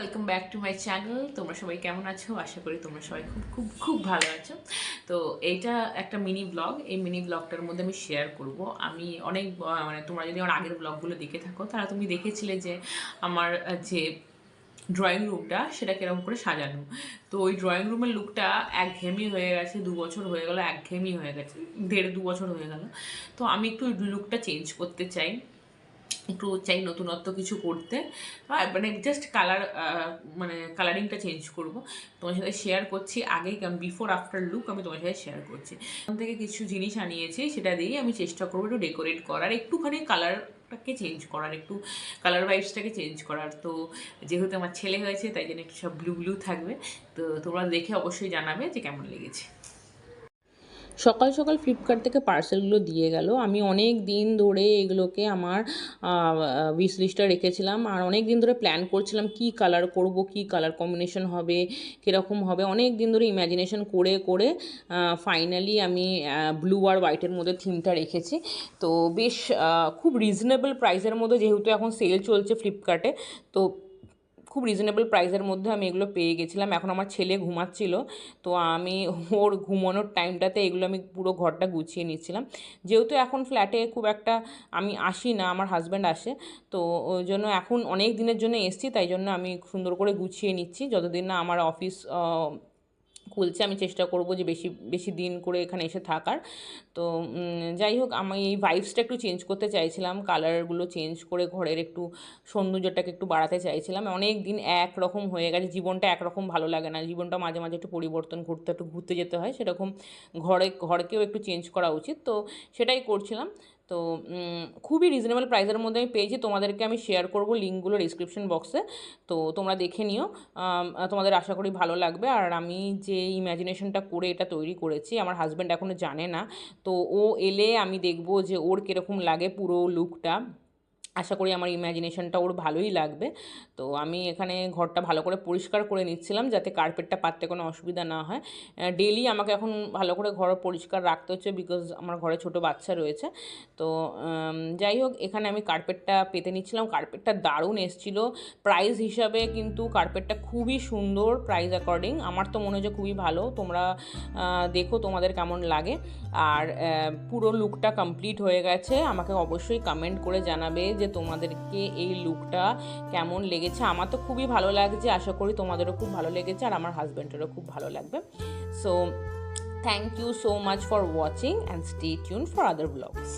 Welcome back to my channel. তোমরা সবাই কেমন আছো? আশা করি তোমরা সবাই খুব খুব খুব ভালো আছো। তো এইটা একটা মিনি ব্লগ। এই মিনি ব্লগটার মধ্যে আমি শেয়ার করব। আমি অনেক মানে তোমরা যদি আমার আগের ব্লগগুলো দেখে থাকো তাহলে তুমি দেখেছিলে যে আমার যে ড্রয়িং রুমটা সেটা কিরকম করে সাজানো। তো ওই ড্রয়িং রুমের লুকটা একঘেয়েমি হয়ে গেছে, 2 বছর হয়ে গেল, একঘেয়েমি হয়ে গেছে, 1.5-2 বছর হয়ে গেল। তো আমি একটু লুকটা চেঞ্জ করতে চাই, একটু চাই নতুনত্ব কিছু করতে। মানে জাস্ট মানে কালারিংটা চেঞ্জ করব। তোমার সাথে শেয়ার করছি আগেই, কারণ বিফোর আফটার লুক আমি তোমার সাথে শেয়ার করছি। ওখান থেকে কিছু জিনিস আনিয়েছি, সেটা দিয়েই আমি চেষ্টা করবো একটু ডেকোরেট করার, একটুখানি কালারটাকে চেঞ্জ করার, একটু কালার ভাইবসটাকে চেঞ্জ করার। তো যেহেতু আমার ছেলে হয়েছে তাই জন্য একটু সব ব্লু ব্লু থাকবে। তো তোমরা দেখে অবশ্যই জানাবে যে কেমন লেগেছে। সকাল সকাল ফ্লিপকার্ট থেকে পার্সেলগুলো দিয়ে গেল। আমি অনেক দিন ধরে এগুলোকে আমার উইশ লিস্টে রেখেছিলাম, আর অনেক দিন ধরে প্ল্যান করছিলাম কি কালার করব, কি কালার কম্বিনেশন হবে, কীরকম হবে। অনেক দিন ধরে ইম্যাজিনেশন করে করে ফাইনালি আমি ব্লু আর হোয়াইটের মধ্যে থিমটা রেখেছি। তো বেশ খুব রিজনেবল প্রাইসের মধ্যে, যেহেতু এখন সেল চলছে ফ্লিপকার্টে, তো খুব রিজনেবল প্রাইসের মধ্যে আমি এগুলো পেয়ে গেছিলাম। এখন আমার ছেলে ঘুমাচ্ছিল, তো আমি ওর ঘুমানোর টাইমটাতে এগুলো আমি পুরো ঘরটা গুছিয়ে নিচ্ছিলাম। যেহেতু এখন ফ্ল্যাটে খুব একটা আমি আসি না, আমার হাজব্যান্ড আসে, তো ওই জন্য এখন অনেক দিনের জন্য এসছি, তাই জন্য আমি সুন্দর করে গুছিয়ে নিচ্ছি। যতদিন না আমার অফিস খুলছে আমি চেষ্টা করব যে বেশি বেশি দিন করে এখানে এসে থাকার। তো যাই হোক, আমি এই ভাইবসটা একটু চেঞ্জ করতে চাইছিলাম, কালারগুলো চেঞ্জ করে ঘরের একটু সৌন্দর্যটাকে একটু বাড়াতে চাইছিলাম। অনেক দিন একরকম হয়ে গেছে, জীবনটা একরকম ভালো লাগে না, জীবনটা মাঝে মাঝে একটু পরিবর্তন করতে, একটু ঘুরতে যেতে হয়, সেরকম ঘরকেও একটু চেঞ্জ করা উচিত। তো সেটাই করছিলাম। তো খুবই রিজনেবল প্রাইসের মধ্যে আমি পেয়েছি, তোমাদেরকে আমি শেয়ার করব লিঙ্কগুলো ডিসক্রিপশন বক্সে। তো তোমরা দেখে নিও, তোমাদের আশা করি ভালো লাগবে। আর আমি যে ইম্যাজিনেশনটা করে এটা তৈরি করেছি, আমার হাজব্যান্ড এখনও জানে না, তো ও এলে আমি দেখব যে ওর কীরকম লাগে পুরো লুকটা। আশা করি আমার ইম্যাজিনেশনটা ওর ভালোই লাগবে। তো আমি এখানে ঘরটা ভালো করে পরিষ্কার করে নিচ্ছিলাম, যাতে কার্পেটটা পাততে কোনো অসুবিধা না হয়। ডেলি আমাকে এখন ভালো করে ঘর পরিষ্কার রাখতে হচ্ছে, বিকজ আমার ঘরে ছোটো বাচ্চা রয়েছে। তো যাই হোক, এখানে আমি কার্পেটটা পেতে নিচ্ছিলাম। কার্পেটটা দারুণ এসেছিলো প্রাইস হিসাবে, কিন্তু কার্পেটটা খুবই সুন্দর প্রাইস অ্যাকর্ডিং। আমার তো মনে হচ্ছে খুবই ভালো। তোমরা দেখো তোমাদের কেমন লাগে। আর পুরো লুকটা কমপ্লিট হয়ে গেছে। আমাকে অবশ্যই কমেন্ট করে জানাবে যে তোমাদেরকে এই লুকটা কেমন লেগেছে। আমার তো খুবই ভালো লাগছে, আশা করি তোমাদেরও খুব ভালো লেগেছে, আর আমার হাজব্যান্ডেরও খুব ভালো লাগবে। So thank you so much for watching, and stay tune for other blogs.